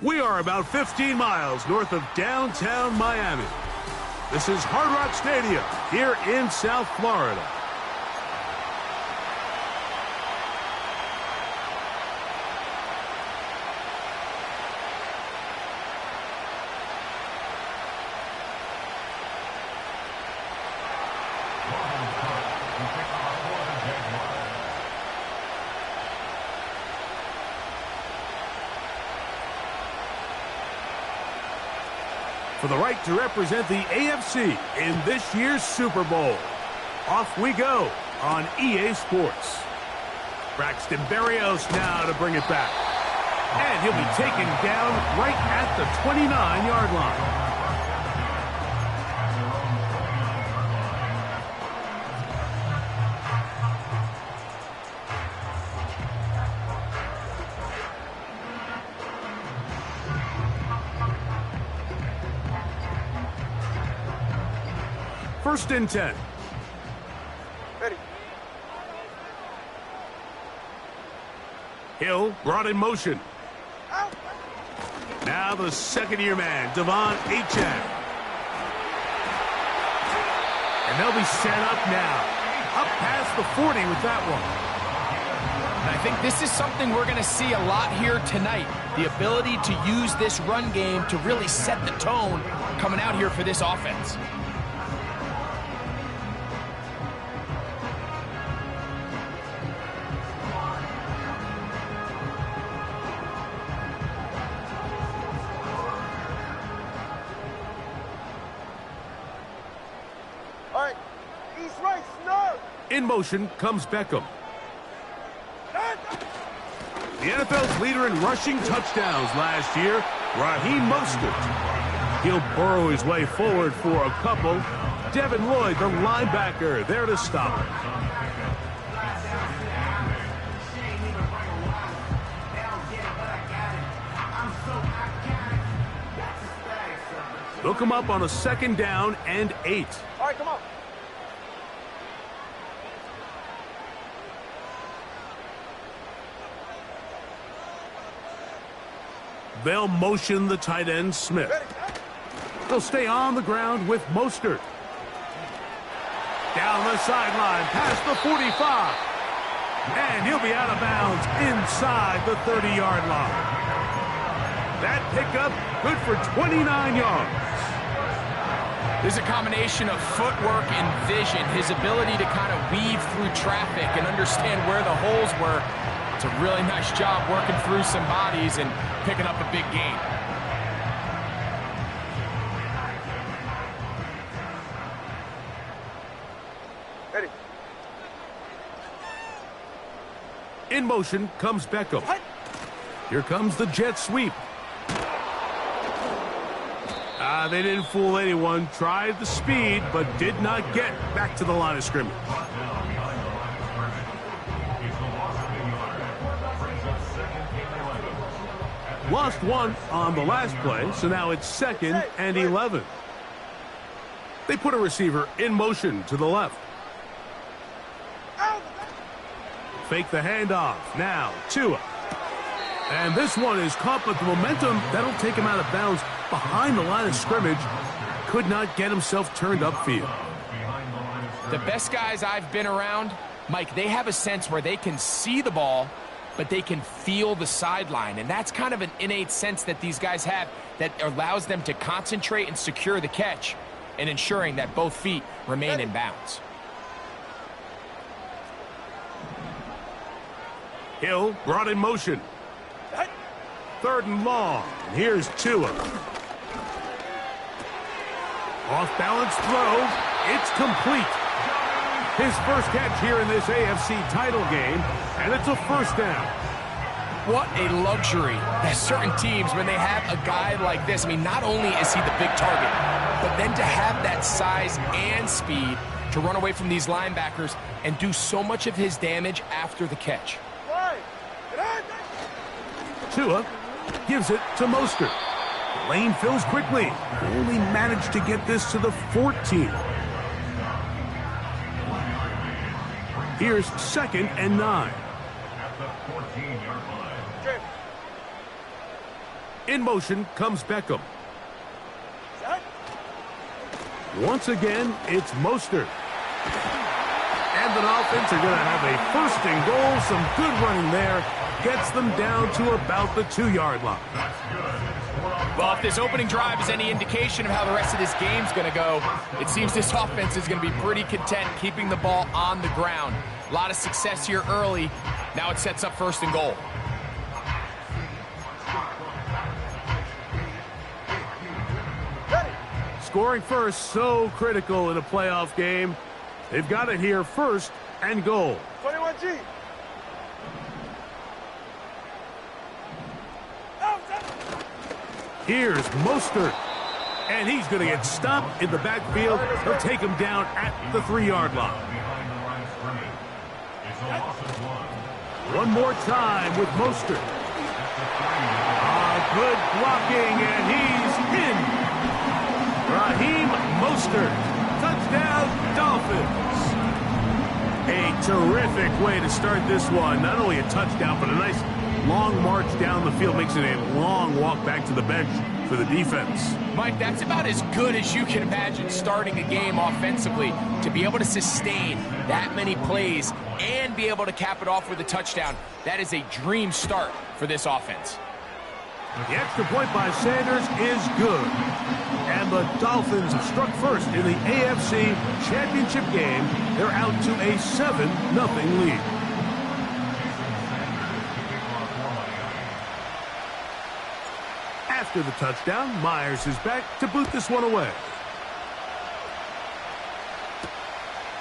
We are about 15 miles north of downtown Miami. This is Hard Rock Stadium here in South Florida. For the right to represent the AFC in this year's Super Bowl. Off we go on EA Sports. Braxton Berrios now to bring it back. And he'll be taken down right at the 29-yard line. First and 10. Ready. Hill brought in motion. Out. Now the second-year man, Devon Achane. And they'll be set up now. Up past the 40 with that one. And I think this is something we're going to see a lot here tonight. The ability to use this run game to really set the tone coming out here for this offense. In motion comes Beckham. The NFL's leader in rushing touchdowns last year, Raheem Mostert. He'll burrow his way forward for a couple. Devin Lloyd, the linebacker, there to stop. Look him up on a second down and 8. All right, come on. They'll motion the tight end, Smith. They'll stay on the ground with Mostert. Down the sideline, past the 45. And he'll be out of bounds inside the 30-yard line. That pickup good for 29 yards. There's a combination of footwork and vision, his ability to kind of weave through traffic and understand where the holes were. It's a really nice job working through some bodies and picking up a big gain. Ready. In motion comes Beckham. Here comes the jet sweep. They didn't fool anyone. Tried the speed, but did not get back to the line of scrimmage. Lost one on the last play, so now it's 2nd and 11. They put a receiver in motion to the left. Fake the handoff. Now, Tua. And this one is caught, but the momentum, that'll take him out of bounds behind the line of scrimmage. Could not get himself turned upfield. The best guys I've been around, Mike, they have a sense where they can see the ball, but they can feel the sideline. And that's kind of an innate sense that these guys have that allows them to concentrate and secure the catch and ensuring that both feet remain in bounds. Hill brought in motion. 3rd and long. Here's Tua. Off-balance throw. It's complete. His first catch here in this AFC title game, and it's a first down. What a luxury that certain teams, when they have a guy like this, I mean, not only is he the big target, but then to have that size and speed to run away from these linebackers and do so much of his damage after the catch. Tua gives it to Mostert. The lane fills quickly. Only managed to get this to the 14. Here's 2nd and 9. In motion comes Beckham. Set. Once again, it's Mostert. And the Dolphins are going to have a first and goal. Some good running there. Gets them down to about the 2-yard line. Well, if this opening drive is any indication of how the rest of this game's going to go, it seems this offense is going to be pretty content keeping the ball on the ground. A lot of success here early. Now it sets up first and goal. Ready. Scoring first, so critical in a playoff game. They've got it here first and goal. 21G. Out. Here's Mostert. And he's going to get stopped in the backfield. He'll take him down at the 3-yard line. One more time with Mostert. Good blocking, and he's in. Raheem Mostert. Touchdown, Dolphins. A terrific way to start this one. Not only a touchdown, but a nice long march down the field. Makes it a long walk back to the bench for the defense. Mike, that's about as good as you can imagine starting a game offensively. To be able to sustain that many plays and be able to cap it off with a touchdown, that is a dream start for this offense. The extra point by Sanders is good. And the Dolphins have struck first in the AFC Championship game. They're out to a 7-0 lead. After the touchdown, Myers is back to boot this one away.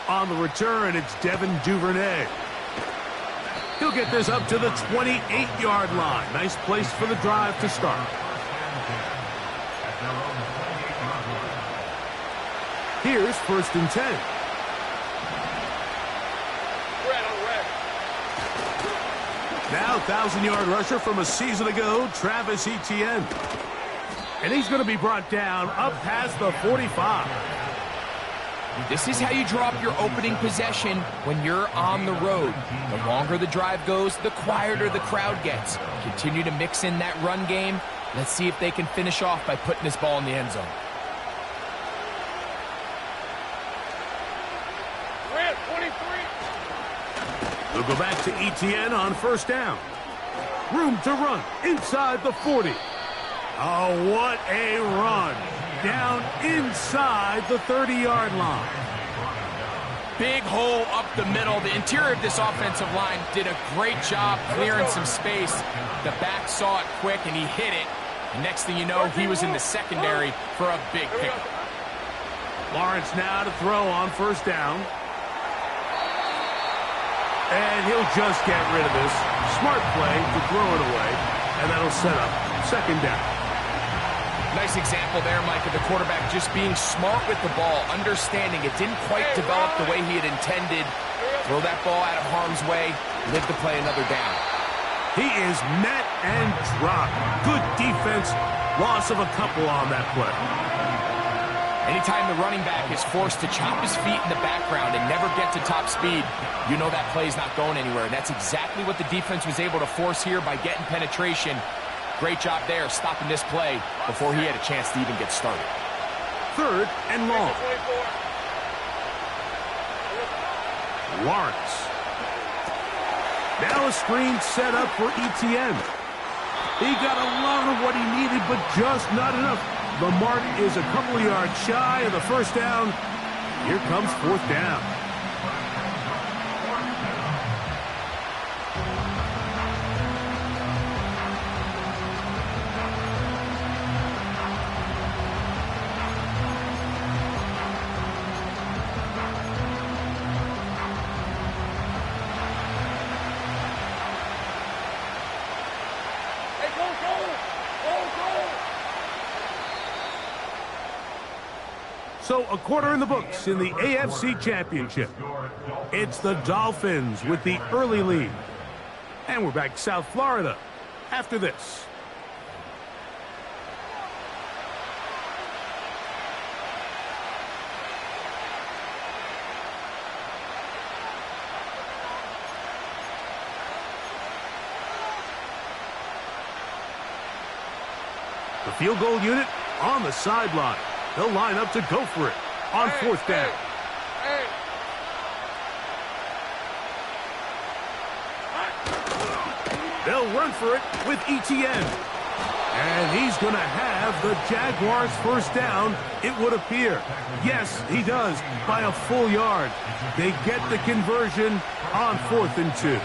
On the return, it's Devin Duvernay. He'll get this up to the 28-yard line. Nice place for the drive to start. Here's first and 10. Now 1,000-yard rusher from a season ago, Travis Etienne. And he's going to be brought down up past the 45. This is how you draw up your opening possession when you're on the road. The longer the drive goes, the quieter the crowd gets. Continue to mix in that run game. Let's see if they can finish off by putting this ball in the end zone. Red 23. They'll go back to Etienne on first down. Room to run inside the 40. Oh, what a run. Down inside the 30-yard line. Big hole up the middle. The interior of this offensive line did a great job clearing some space. The back saw it quick, and he hit it. And next thing you know, he was in the secondary for a big pickup. Lawrence now to throw on first down. And he'll just get rid of this. Smart play to throw it away. And that'll set up second down. Nice example there, Mike, of the quarterback just being smart with the ball, understanding it didn't quite develop the way he had intended. Throw that ball out of harm's way, live to play another down. He is met and dropped. Good defense. Loss of a couple on that play. Anytime the running back is forced to chop his feet in the background and never get to top speed, you know that play's not going anywhere. And that's exactly what the defense was able to force here by getting penetration. Great job there, stopping this play before he had a chance to even get started. Third and long. Lawrence. Now a screen set up for Etienne. He got a lot of what he needed, but just not enough. The mark is a couple of yards shy of the first down. Here comes fourth down. So a quarter in the books in the AFC Championship. It's the Dolphins with the early lead. And we're back to South Florida after this. The field goal unit on the sideline. They'll line up to go for it on fourth down. They'll run for it with ETN. And he's going to have the Jaguars first down, it would appear. Yes, he does, by a full yard. They get the conversion on 4th and 2.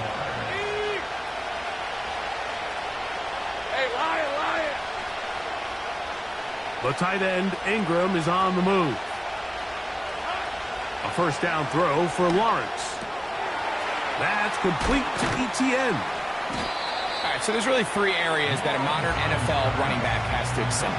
Hey, Lion! The tight end, Ingram, is on the move. A first down throw for Lawrence. That's complete to ETN. All right, so there's really 3 areas that a modern NFL running back has to excel.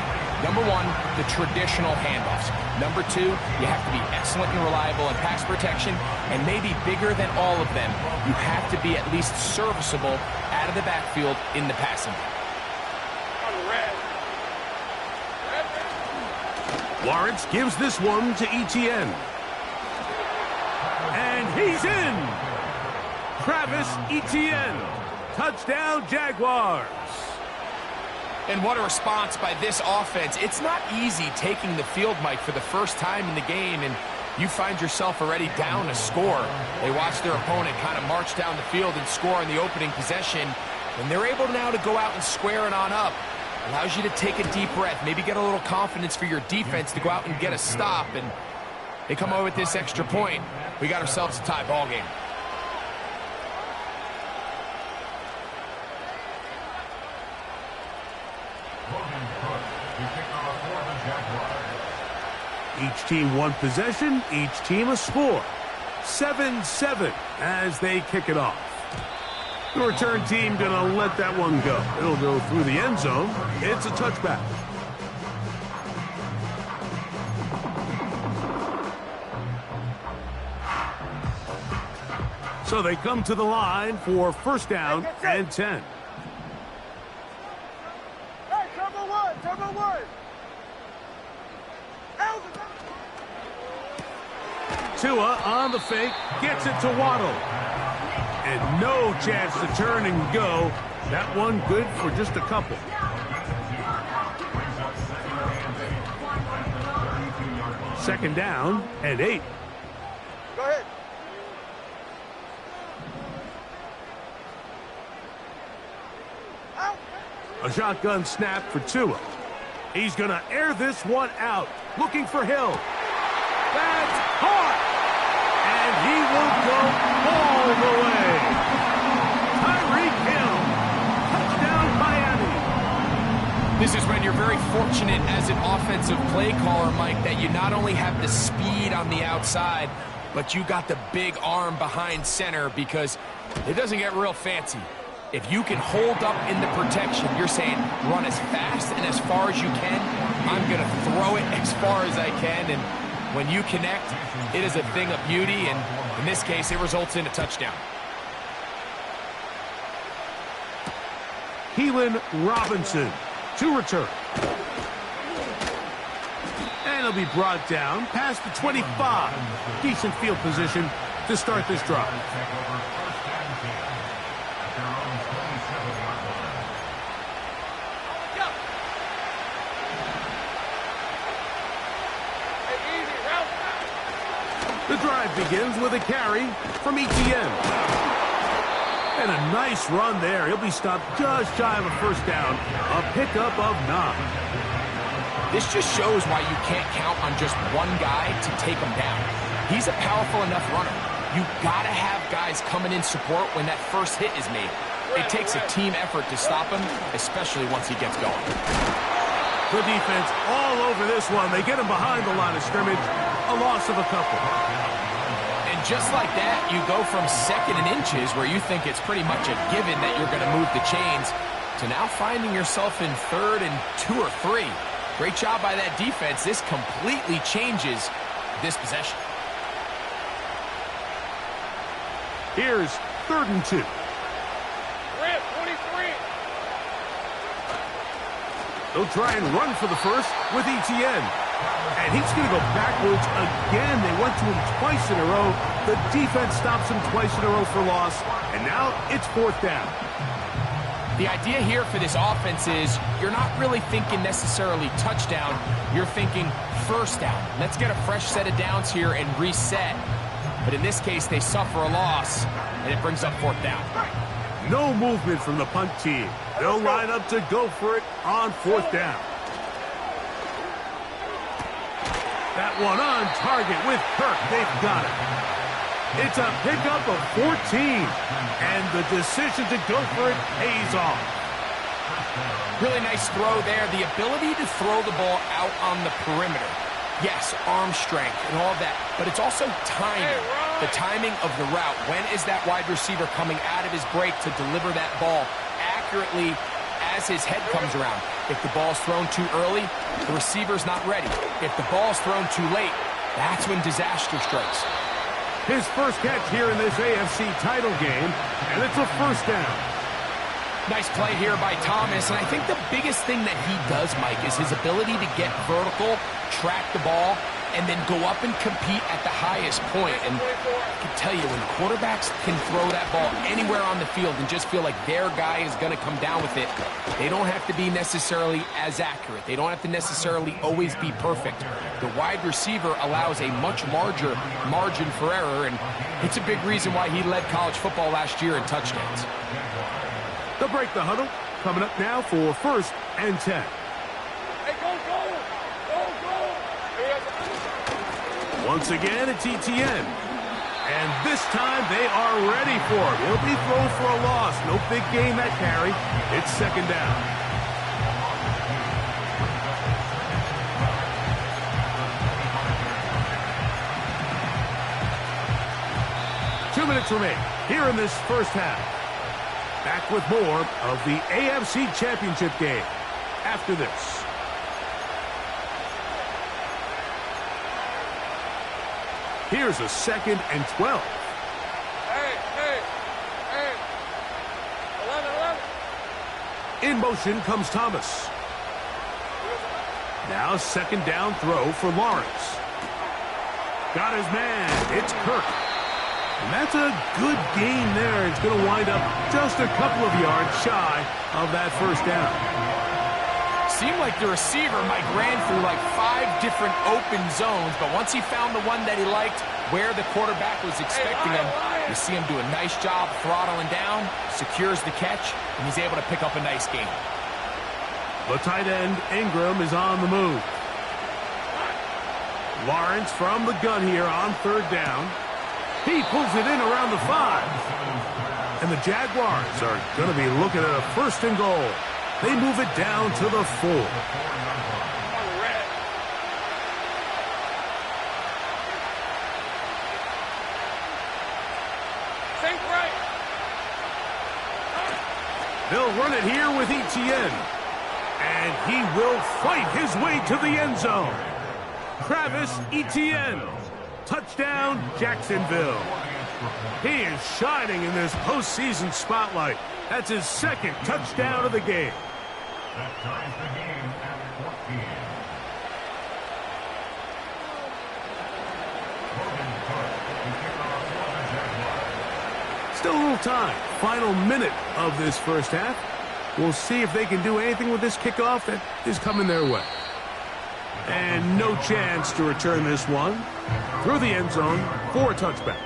Number 1, the traditional handoffs. Number 2, you have to be excellent and reliable in pass protection, and maybe bigger than all of them, you have to be at least serviceable out of the backfield in the passing game. Lawrence gives this one to ETN. And he's in! Travis Etienne. Touchdown, Jaguars. And what a response by this offense. It's not easy taking the field, Mike, for the first time in the game, and you find yourself already down a score. They watch their opponent kind of march down the field and score in the opening possession, and they're able now to go out and square it on up. Allows you to take a deep breath, maybe get a little confidence for your defense to go out and get a stop, and they come over with this extra point. We got ourselves a tie ball game. Each team one possession, each team a score. 7-7 as they kick it off. The return team gonna let that one go. It'll go through the end zone. It's a touchback. So they come to the line for first down and 10. Hey, cover one! Tua on the fake, gets it to Waddle. And no chance to turn and go. That one good for just a couple. Second down and 8. Go ahead. A shotgun snap for Tua. He's going to air this one out. Looking for Hill. That's caught. And he will go all the way. Tyreek Hill. Touchdown, Miami. This is when you're very fortunate as an offensive play caller, Mike, that you not only have the speed on the outside, but you got the big arm behind center, because it doesn't get real fancy. If you can hold up in the protection, you're saying run as fast and as far as you can. I'm going to throw it as far as I can. And when you connect, it is a thing of beauty. And in this case, it results in a touchdown. Keelan Robinson to return. And he'll be brought down past the 25. Decent field position to start this drive. The drive begins with a carry from ETN. And a nice run there. He'll be stopped just shy of a first down. A pickup of 9. This just shows why you can't count on just one guy to take him down. He's a powerful enough runner. You got to have guys coming in support when that first hit is made. It takes a team effort to stop him, especially once he gets going. The defense all over this one. They get him behind the line of scrimmage. A loss of a couple. And just like that, you go from second and inches, where you think it's pretty much a given that you're going to move the chains, to now finding yourself in third and 2 or 3. Great job by that defense. This completely changes this possession. Here's 3rd and 2. Red 23. They'll try and run for the first with ETN. And he's going to go backwards again. They went to him twice in a row. The defense stops him twice in a row for loss. And now it's 4th down. The idea here for this offense is you're not really thinking necessarily touchdown. You're thinking first down. Let's get a fresh set of downs here and reset. But in this case, they suffer a loss, and it brings up fourth down. No movement from the punt team. They'll line up to go for it on fourth down. That one on target with Kirk. They've got it. It's a pickup of 14, and the decision to go for it pays off. Really nice throw there. The ability to throw the ball out on the perimeter. Yes, arm strength and all that, but it's also timing. The timing of the route. When is that wide receiver coming out of his break to deliver that ball accurately as his head comes around? If the ball's thrown too early, the receiver's not ready. If the ball's thrown too late, that's when disaster strikes. His first catch here in this AFC title game, and it's a first down. Nice play here by Thomas, and I think the biggest thing that he does, Mike, is his ability to get vertical, track the ball, and then go up and compete at the highest point. And I can tell you, when quarterbacks can throw that ball anywhere on the field and just feel like their guy is going to come down with it, they don't have to be necessarily as accurate. They don't have to necessarily always be perfect. The wide receiver allows a much larger margin for error, and it's a big reason why he led college football last year in touchdowns. They'll break the huddle. Coming up now for first and 10. Hey, go, go! Go, go! Once again, it's ETN. And this time, they are ready for it. He'll be thrown for a loss. No big gain that carry. It's second down. Two minutes remain here in this first half. Back with more of the AFC Championship game after this. Here's a second and 12. Hey! 11. In motion comes Thomas. Now second down throw for Lawrence. Got his man. It's Kirk. And that's a good gain there. It's going to wind up just a couple of yards shy of that first down. Seemed like the receiver, Mike, ran through like 5 different open zones, but once he found the one that he liked, where the quarterback was expecting him, you see him do a nice job throttling down, secures the catch, and he's able to pick up a nice gain. The tight end, Ingram, is on the move. Lawrence from the gun here on third down. He pulls it in around the 5. And the Jaguars are going to be looking at a first and goal. They move it down to the 4. Think right. They'll run it here with ETN. And he will fight his way to the end zone. Travis Etienne. Touchdown, Jacksonville. He is shining in this postseason spotlight. That's his second touchdown of the game. That ties the game at 14. Still a little time. Final minute of this first half. We'll see if they can do anything with this kickoff that is coming their way. And no chance to return this one through the end zone for a touchback.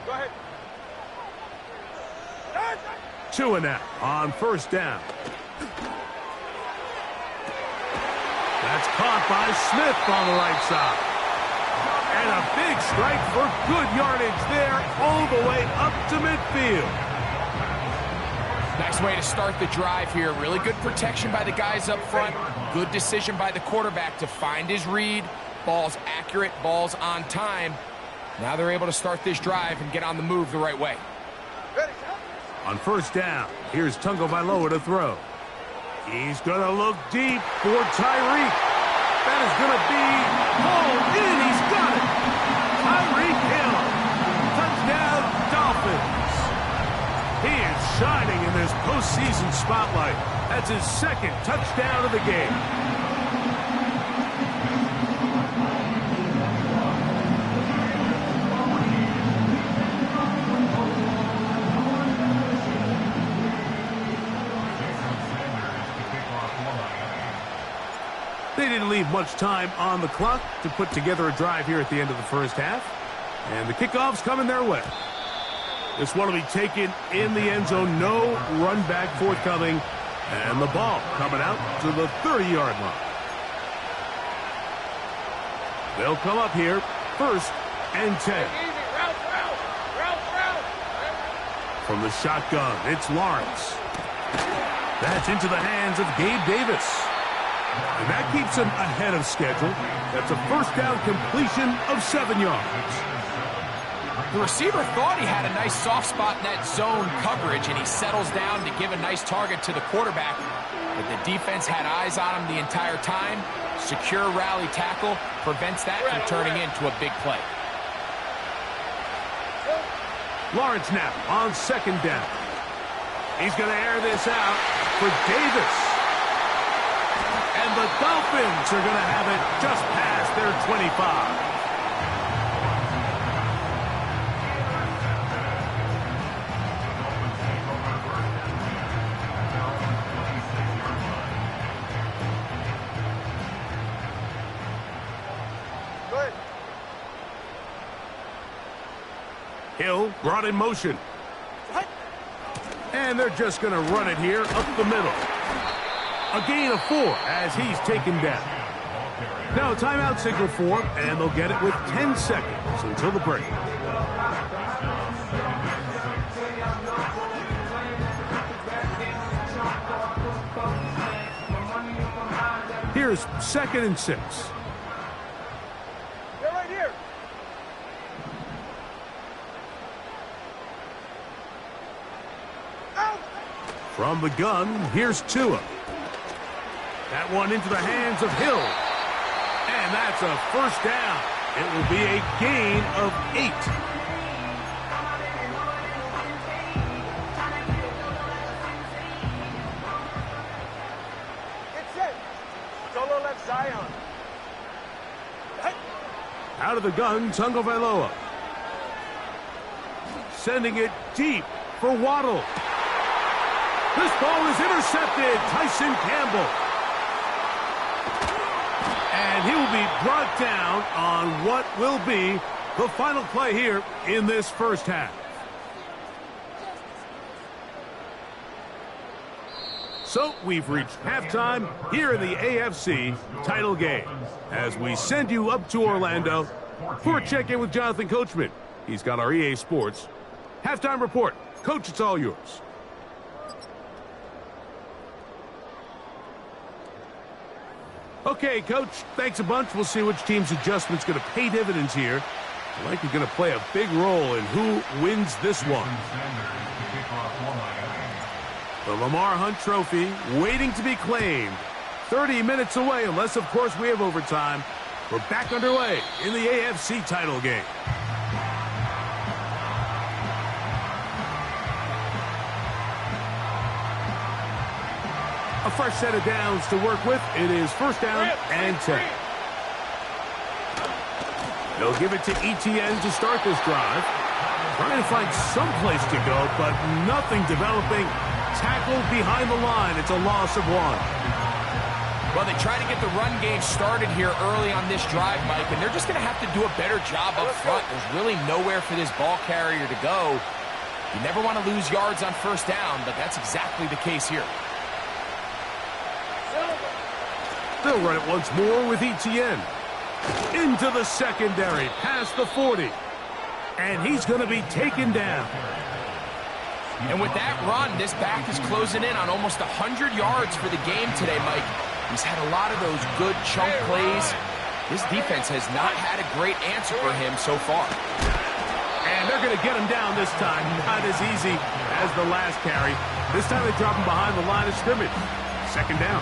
Go ahead. 2 and out on first down. That's caught by Smith on the right side. And a big strike for good yardage there all the way up to midfield. Nice way to start the drive here. Really good protection by the guys up front. Good decision by the quarterback to find his read. Ball's accurate, ball's on time. Now they're able to start this drive and get on the move the right way. On first down, here's Tungo Vailoa to throw. He's going to look deep for Tyreek. That is going to be hauled in. He's got it. Tyreek Hill. Touchdown, Dolphins. He is shining in this postseason spotlight. That's his second touchdown of the game. They didn't leave much time on the clock to put together a drive here at the end of the first half. And the kickoff's coming their way. This one will be taken in the end zone. No run back forthcoming. And the ball coming out to the 30-yard line. They'll come up here, 1st and 10. From the shotgun, it's Lawrence. That's into the hands of Gabe Davis. And that keeps him ahead of schedule. That's a first down completion of 7 yards. The receiver thought he had a nice soft spot in that zone coverage, and he settles down to give a nice target to the quarterback. But the defense had eyes on him the entire time. Secure rally tackle prevents that from turning into a big play. Lawrence now on 2nd down. He's going to air this out for Davis. And the Dolphins are going to have it just past their 25. Hill brought in motion. And they're just going to run it here up the middle. A gain of 4 as he's taken down. Now timeout signal for him, and they'll get it with 10 seconds until the break. Here's 2nd and 6. From the gun, here's Tua. That one into the hands of Hill. And that's a first down. It will be a gain of 8. It's it. Solo left Zion. Out of the gun, Tagovailoa. Sending it deep for Waddle. This ball is intercepted. Tyson Campbell. And he will be brought down on what will be the final play here in this first half. So we've reached halftime here in the AFC title game as we send you up to Orlando for a check-in with Jonathan Coachman. He's got our EA Sports halftime report. Coach, it's all yours. Okay, Coach, thanks a bunch. We'll see which team's adjustment's going to pay dividends here. Likely going to play a big role in who wins this one. The Lamar Hunt Trophy waiting to be claimed. 30 minutes away, unless, of course, we have overtime. We're back underway in the AFC title game. A fresh set of downs to work with. It is 1st down and 10. They'll give it to Etienne to start this drive. Trying to find some place to go, but nothing developing. Tackled behind the line. It's a loss of 1. Well, they try to get the run game started here early on this drive, Mike, and they're just going to have to do a better job up front. There's really nowhere for this ball carrier to go. You never want to lose yards on 1st down, but that's exactly the case here. They'll run it once more with Etienne. Into the secondary, past the 40. And he's going to be taken down. And with that run, this back is closing in on almost 100 yards for the game today, Mike. He's had a lot of those good chunk plays. This defense has not had a great answer for him so far. And they're going to get him down this time. Not as easy as the last carry. This time they drop him behind the line of scrimmage. 2nd down.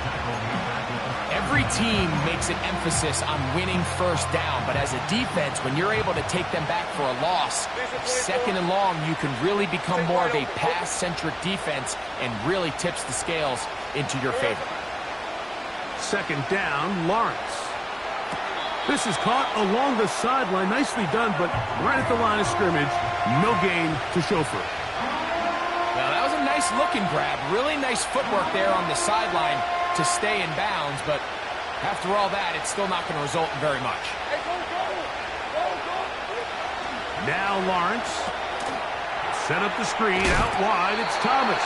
Every team makes an emphasis on winning 1st down, but as a defense, when you're able to take them back for a loss, 2nd and long, you can really become more of a pass-centric defense and really tips the scales into your favor. 2nd down, Lawrence. This is caught along the sideline. Nicely done, but right at the line of scrimmage, no gain to show for it. Well, that was a nice looking grab. Really nice footwork there on the sideline to stay in bounds, but After all that, it's still not going to result in very much. Now Lawrence. Set up the screen. Out wide, it's Thomas.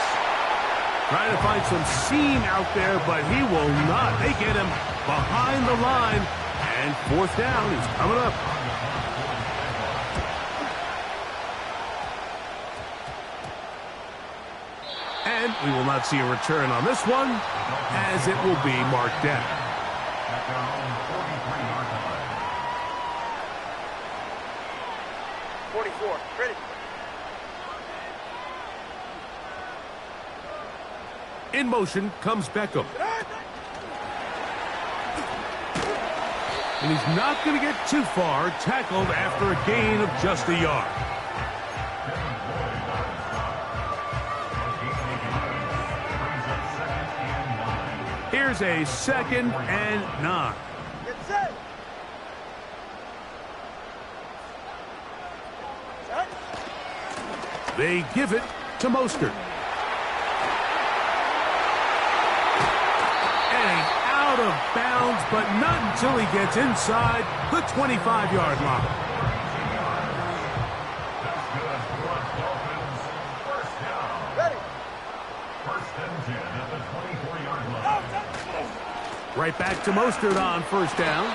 Trying to find some seam out there, but he will not. They get him behind the line. And fourth down is coming up. And we will not see a return on this one, as it will be marked down. 44, ready. In motion comes Beckham. And he's not going to get too far, tackled after a gain of just a yard. Here's a 2nd and 9. Get set. They give it to Mostert. Out of bounds, but not until he gets inside the 25-yard line. Ready. First and 10 at the 24-yard line. Right back to Mostert on first down.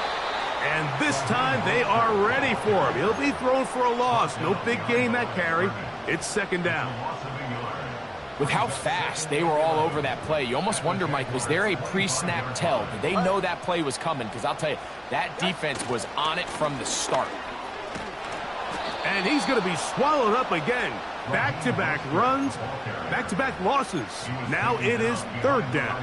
And this time they are ready for him. He'll be thrown for a loss. No big gain that carry. It's 2nd down. With how fast they were all over that play, you almost wonder, Mike, was there a pre-snap tell? Did they know that play was coming? Because I'll tell you, that defense was on it from the start. And he's going to be swallowed up again. Back-to-back runs, back-to-back losses. Now it is 3rd down.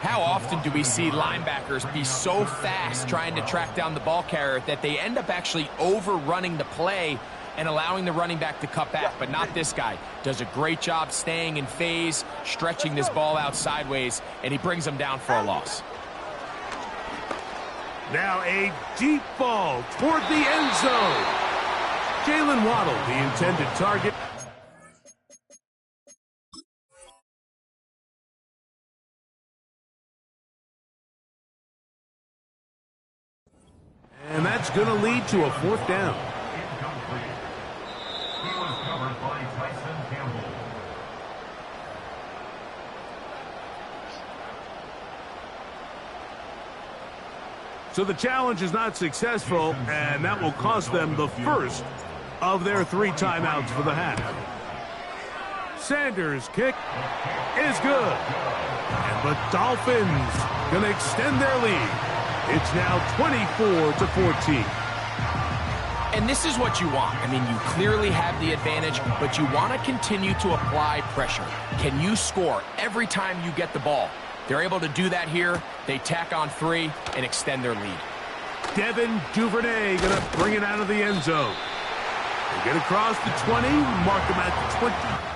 How often do we see linebackers be so fast trying to track down the ball carrier that they end up actually overrunning the play and allowing the running back to cut back? But not this guy. Does a great job staying in phase, stretching this ball out sideways, and he brings them down for a loss. Now a deep ball toward the end zone. Jalen Waddle, the intended target. And that's going to lead to a 4th down. He was covered by Tyson Campbell. So the challenge is not successful, and that will cost them the first of their 3 timeouts for the half. Sanders' kick is good. And the Dolphins going to extend their lead. It's now 24-14. And this is what you want. I mean, you clearly have the advantage, but you want to continue to apply pressure. Can you score every time you get the ball? They're able to do that here. They tack on 3 and extend their lead. Devin Duvernay going to bring it out of the end zone. They get across the 20, mark them at the 20.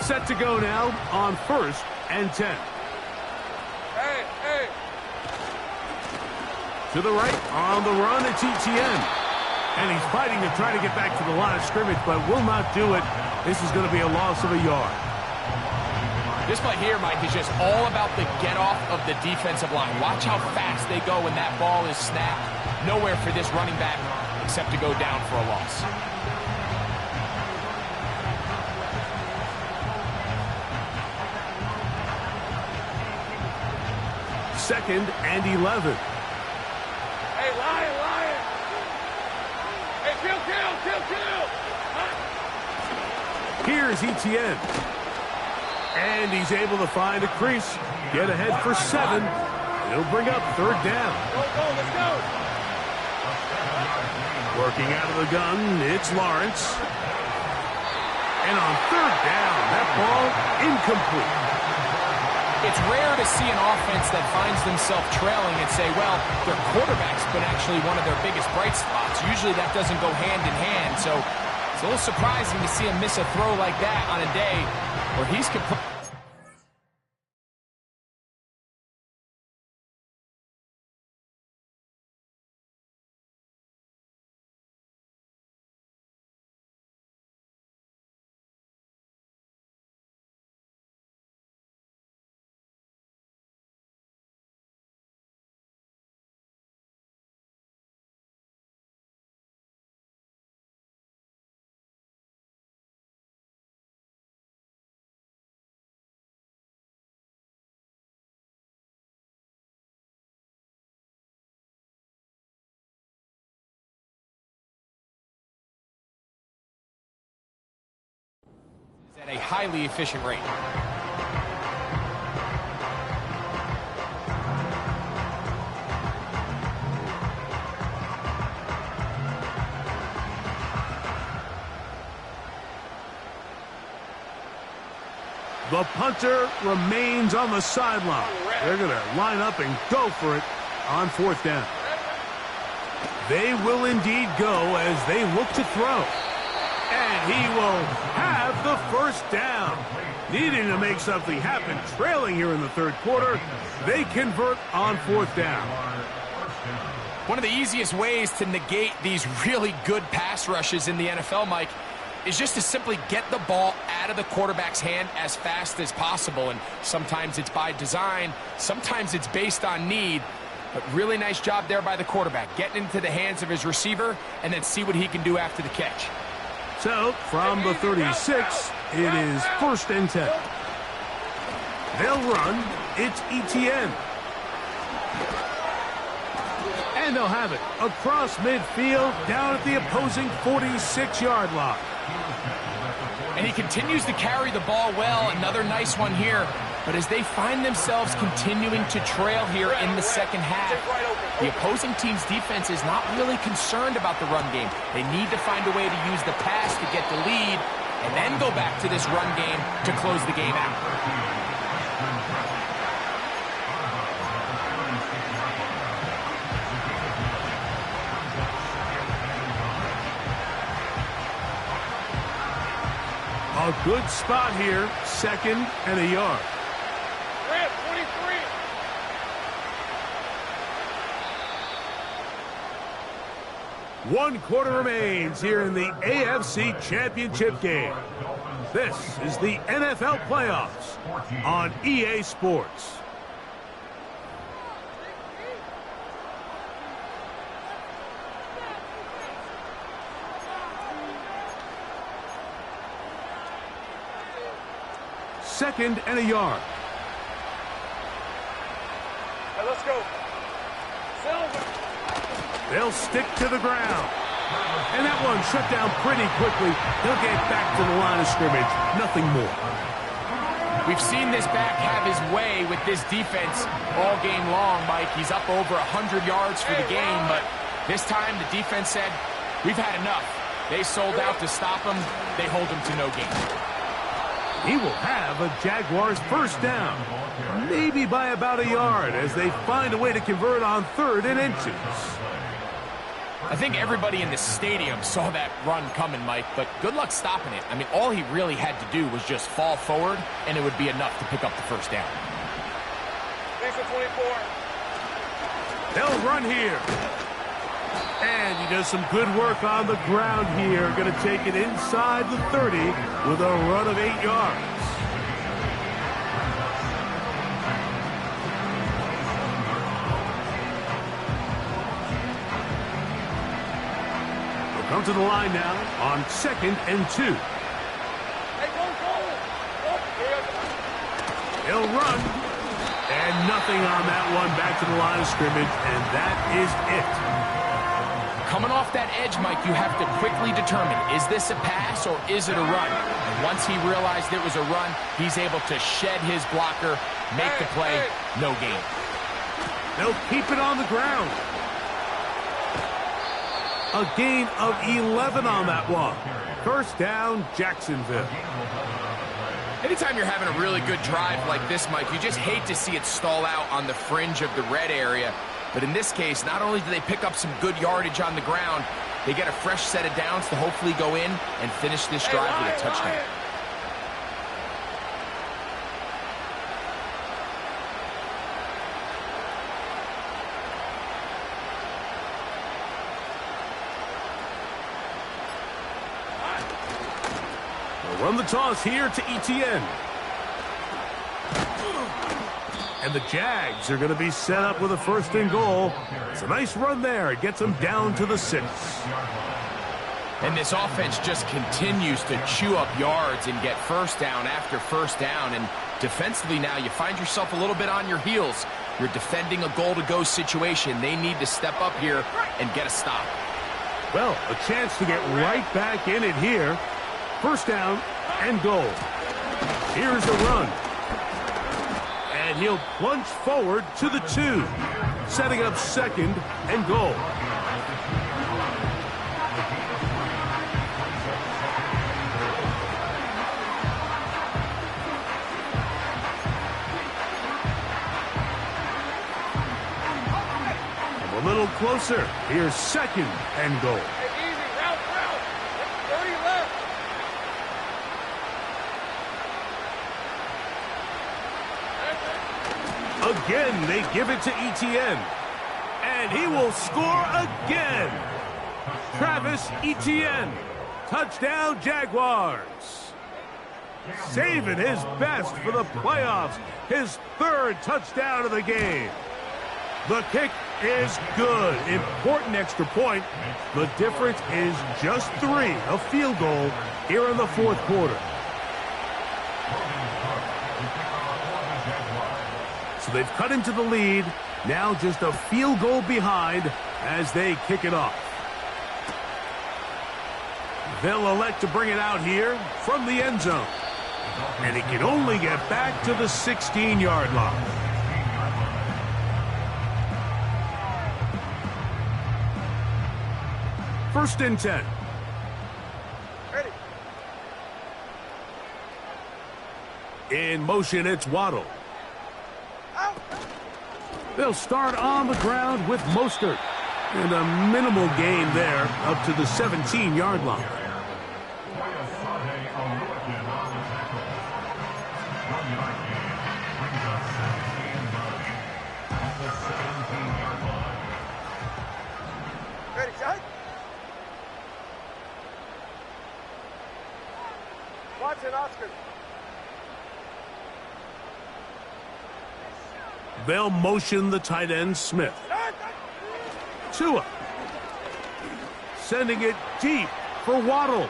Set to go now on 1st and 10. Hey. To the right, on the run, it's Etienne. And he's fighting to try to get back to the line of scrimmage, but will not do it. This is going to be a loss of a yard. This play here, Mike, is just all about the get-off of the defensive line. Watch how fast they go when that ball is snapped. Nowhere for this running back except to go down for a loss. 2nd and 11. Hey, Lion! Hey, kill! Here's Etienne. And he's able to find a crease. Get ahead for 7. He'll bring up 3rd down. Go, let's go! Working out of the gun, it's Lawrence. And on 3rd down, that ball incomplete. It's rare to see an offense that finds themselves trailing and say, well, their quarterback's been actually one of their biggest bright spots. Usually that doesn't go hand in hand, so it's a little surprising to see him miss a throw like that on a day where he's completely... at a highly efficient rate. The punter remains on the sideline. They're going to line up and go for it on 4th down. They will indeed go as they look to throw. And he will have the 1st down. Needing to make something happen, trailing here in the 3rd quarter. They convert on 4th down. One of the easiest ways to negate these really good pass rushes in the NFL, Mike, is just to simply get the ball out of the quarterback's hand as fast as possible. And sometimes it's by design, sometimes it's based on need. But really nice job there by the quarterback, getting into the hands of his receiver and then see what he can do after the catch. So, from the 36, it is 1st and 10. They'll run. It's Etienne. And they'll have it across midfield, down at the opposing 46-yard line. And he continues to carry the ball well. Another nice one here. But as they find themselves continuing to trail here in the 2nd half, the opposing team's defense is not really concerned about the run game. They need to find a way to use the pass to get the lead and then go back to this run game to close the game out. A good spot here, 2nd and a yard. 1 quarter remains here in the AFC Championship game. This is the NFL Playoffs on EA Sports. Second and a yard. Hey, let's go. Silver. They'll stick to the ground. And that one shut down pretty quickly. They'll get back to the line of scrimmage. Nothing more. We've seen this back have his way with this defense all game long, Mike. He's up over 100 yards for the game, but this time the defense said, we've had enough. They sold out to stop him. They hold him to no gain. He will have a Jaguars 1st down, maybe by about a yard as they find a way to convert on 3rd and inches. I think everybody in the stadium saw that run coming, Mike, but good luck stopping it. I mean, all he really had to do was just fall forward, and it would be enough to pick up the 1st down. Thanks for 24. They'll run here. And he does some good work on the ground here. Going to take it inside the 30 with a run of 8 yards. They'll come to the line now on 2nd and 2. Hey, go. He'll run. And nothing on that one, back to the line of scrimmage, and that is it. Coming off that edge, Mike, you have to quickly determine, is this a pass or is it a run? And once he realized it was a run, he's able to shed his blocker, make the play, no gain. They'll keep it on the ground. A gain of 11 on that one. First down, Jacksonville. Anytime you're having a really good drive like this, Mike, you just hate to see it stall out on the fringe of the red area. But in this case, not only do they pick up some good yardage on the ground, they get a fresh set of downs to hopefully go in and finish this drive with a touchdown. They'll run the toss here to Etienne. And the Jags are going to be set up with a first and goal. It's a nice run there. It gets them down to the 6. And this offense just continues to chew up yards and get first down after first down. And defensively now, you find yourself a little bit on your heels. You're defending a goal-to-go situation. They need to step up here and get a stop. Well, a chance to get right back in it here. First down and goal. Here's the run. And he'll plunge forward to the 2, setting up second and goal. And a little closer. Here's second and goal. Hey, easy, route. 30 left. Again, they give it to Etienne. And he will score again. Travis Etienne. Touchdown, Jaguars. Saving his best for the playoffs. His 3rd touchdown of the game. The kick is good. Important extra point. The difference is just 3. A field goal here in the 4th quarter. So they've cut into the lead. Now just a field goal behind as they kick it off. They'll elect to bring it out here from the end zone. And he can only get back to the 16-yard line. First and 10. Ready. In motion, it's Waddle. Out. They'll start on the ground with Mostert. And a minimal gain there up to the 17-yard line. Ready, shot. Watch it, Oscar. They'll motion the tight end, Smith. Tua. Sending it deep for Waddle.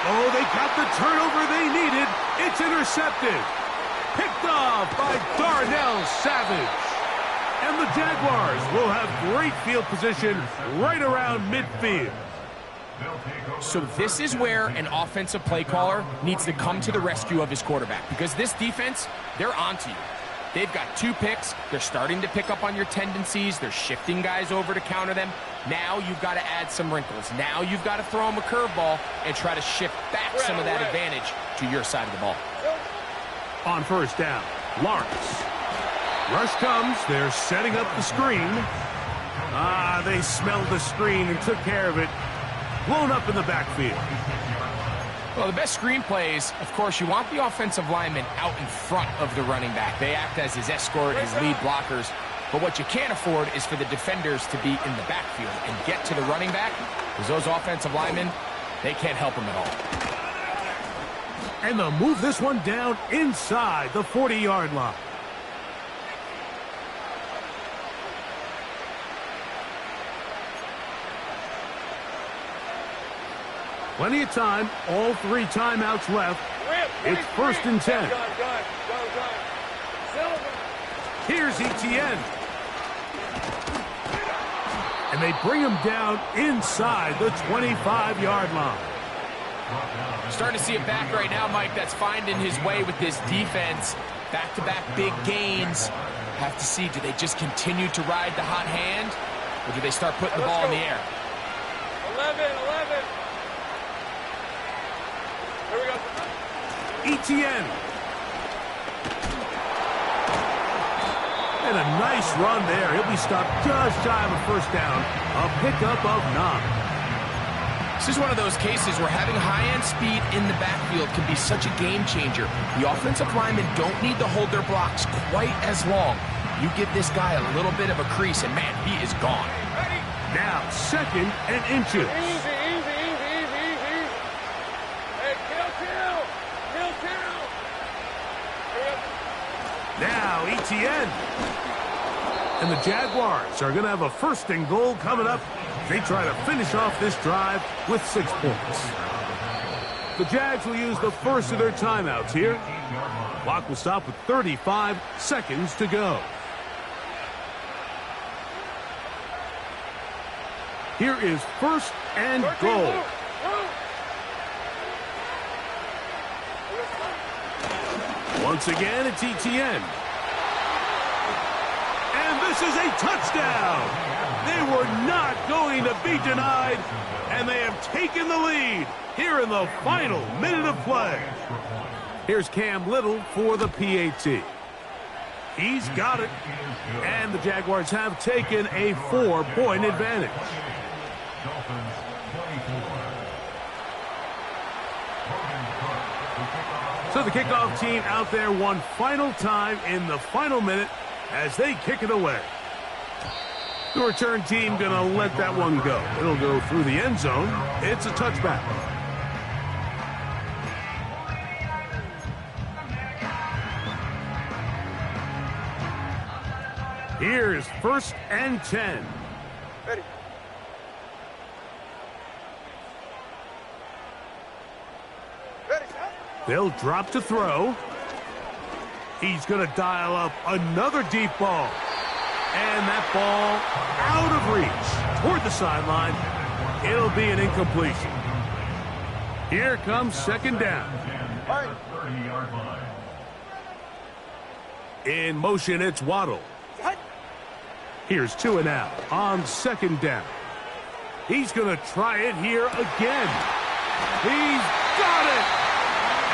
Oh, they got the turnover they needed. It's intercepted. Picked off by Darnell Savage. And the Jaguars will have great field position right around midfield. So this is where an offensive play caller needs to come to the rescue of his quarterback, because this defense, they're onto you. They've got 2 picks. They're starting to pick up on your tendencies. They're shifting guys over to counter them. Now you've got to add some wrinkles. Now you've got to throw them a curveball and try to shift back some of that advantage to your side of the ball. On first down, Lawrence. Rush comes. They're setting up the screen. They smelled the screen and took care of it. Blown up in the backfield. Well, the best screen plays, of course, you want the offensive lineman out in front of the running back. They act as his escort, his lead blockers. But what you can't afford is for the defenders to be in the backfield and get to the running back, because those offensive linemen, they can't help him at all. And they'll move this one down inside the 40-yard line. Plenty of time, all 3 timeouts left. It's first and 10. Gun. Silver. Here's Etienne. And they bring him down inside the 25-yard line. Starting to see it back right now, Mike, that's finding his way with this defense. Back-to-back big gains. Have to see, do they just continue to ride the hot hand, or do they start putting the ball in the air? 11. Here we go. Etienne. And a nice run there. He'll be stopped just shy of a first down. A pickup of 9. This is one of those cases where having high-end speed in the backfield can be such a game changer. The offensive linemen don't need to hold their blocks quite as long. You give this guy a little bit of a crease, and man, he is gone. Now, 2nd and inches. Easy. Hey, kill. Now, Etienne. And the Jaguars are going to have a 1st and goal coming up. They try to finish off this drive with 6 points. The Jags will use the first of their timeouts here. Clock will stop with 35 seconds to go. Here is 1st and goal. Once again, it's Etienne. And this is a touchdown. They were not going to be denied, and they have taken the lead here in the final minute of play. Here's Cam Little for the PAT. He's got it, and the Jaguars have taken a 4-point advantage. So the kickoff team out there one final time in the final minute as they kick it away. The return team going to let that one go. It'll go through the end zone. It's a touchback. Here's 1st and 10. Ready. They'll drop to throw. He's going to dial up another deep ball. And that ball out of reach toward the sideline. It'll be an incompletion. Here comes 2nd down. In motion, it's Waddle. Here's 2 and out on 2nd down. He's going to try it here again. He's got it.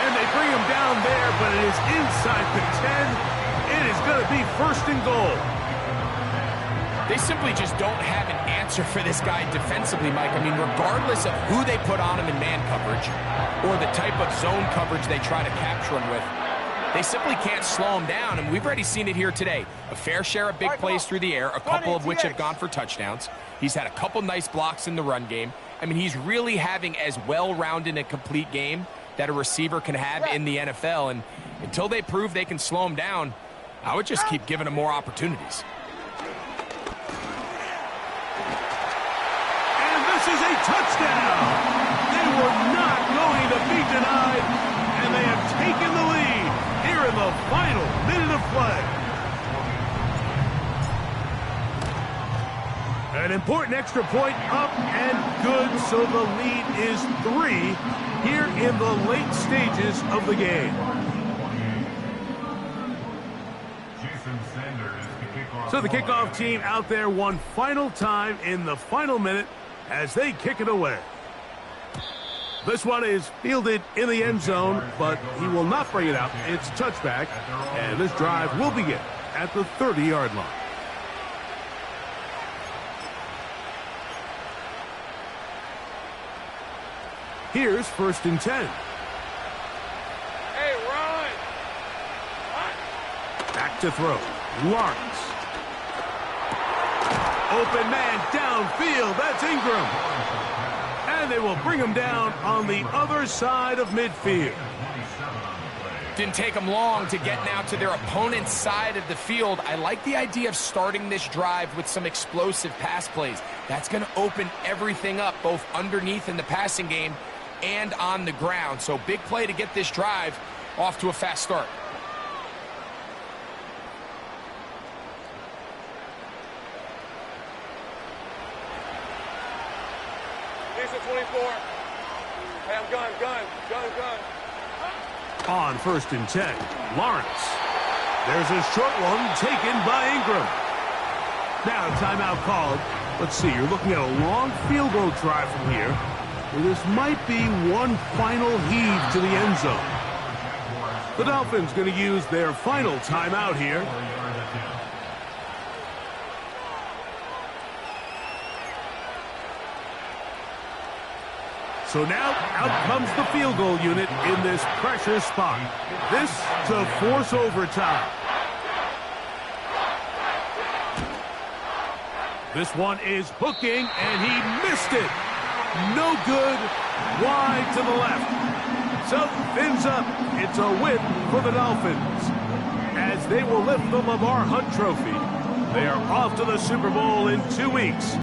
And they bring him down there, but it is inside the 10. It is going to be 1st and goal. They simply just don't have an answer for this guy defensively, Mike. I mean, regardless of who they put on him in man coverage or the type of zone coverage they try to capture him with, they simply can't slow him down, and we've already seen it here today. A fair share of big plays through the air, a couple of which have gone for touchdowns. He's had a couple nice blocks in the run game. I mean, he's really having as well-rounded and complete game that a receiver can have in the NFL, and until they prove they can slow him down, I would just keep giving him more opportunities. And this is a touchdown! They were not going to be denied, and they have taken the lead here in the final minute of play. An important extra point up and good, so the lead is 3 here in the late stages of the game. So the kickoff team out there one final time in the final minute as they kick it away. This one is fielded in the end zone, but he will not bring it out. It's a touchback, and this drive will begin at the 30-yard line. Here's 1st and 10. Hey, run! Back to throw. Lawrence. Open man downfield. That's Ingram. And they will bring him down on the other side of midfield. Didn't take them long to get now to their opponent's side of the field. I like the idea of starting this drive with some explosive pass plays. That's going to open everything up, both underneath in the passing game and on the ground. So big play to get this drive off to a fast start. Tyson 24. Hey, I'm gun. On 1st and 10, Lawrence. There's a short one taken by Ingram. Now timeout called. Let's see, you're looking at a long field goal try from here, where this might be one final heave to the end zone. The Dolphins going to use their final timeout here. So now, out comes the field goal unit in this pressure spot. This to force overtime. This one is hooking, and he missed it. No good, wide to the left. So, fins up. It's a win for the Dolphins, as they will lift the Lamar Hunt Trophy. They are off to the Super Bowl in 2 weeks.